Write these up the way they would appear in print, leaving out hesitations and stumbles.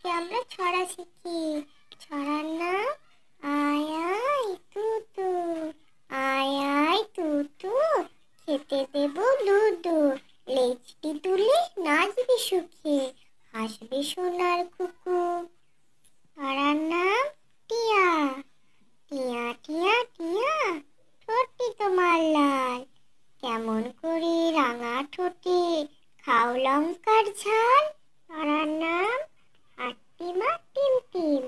আজকে আমরা ছড়া শিখি। ছড়ার নাম আয় আয় তুতু। আয় আয় তুতু, খেতে দেব দুধু। লেজটি তুলে নাচবি সুখে, হাসবে সোনার কুকু। ছড়ার নাম টিয়া। টিয়া টিয়া টিয়া, ঠোঁটটি তোমার লাল। কেমন করে রাঙা ঠোঁটে খাও লঙ্কার ঝাল। ছড়ার নাম হাট্টিমা টিম টিম।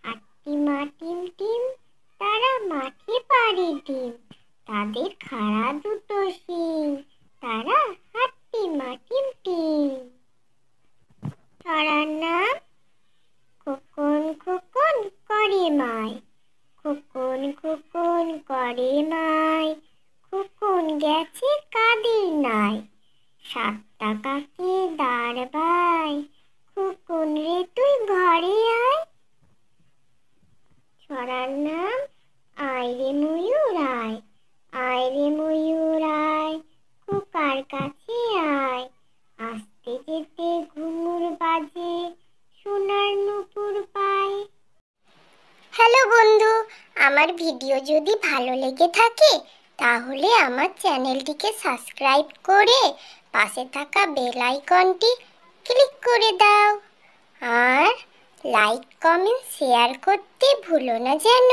হাট্টিমা টিম টিম, তারা মাঠে পাড়ে ডিম। তাদের খাড়া দুটো শিং, তারা হাট্টিমা টিম টিম। ছড়ার নাম খোকন খোকন করে মাই। খোকন খোকন করে মাই, খোকন গেছে কাদের নাই। 7 টাকাকে দাঁড় ভাই, খোকন রে তুই ঘরে আয়। ছড়ার নাম আয় রে ময়ূর আয়। আয় রে ময়ূর আয়, খোকার কাছে আয়। আসতে যেতে ঘুঙুর বাজে, সোনার নূপুর পায়। হ্যালো বন্ধু, আমার ভিডিও যদি ভালো লেগে থাকে তাহলে আমার চ্যানেলটিকে সাবস্ক্রাইব করে পাশে থাকা বেল আইকনটি ক্লিক করে দাও। আর লাইক কমেন্ট শেয়ার করতে ভুলো না যেন।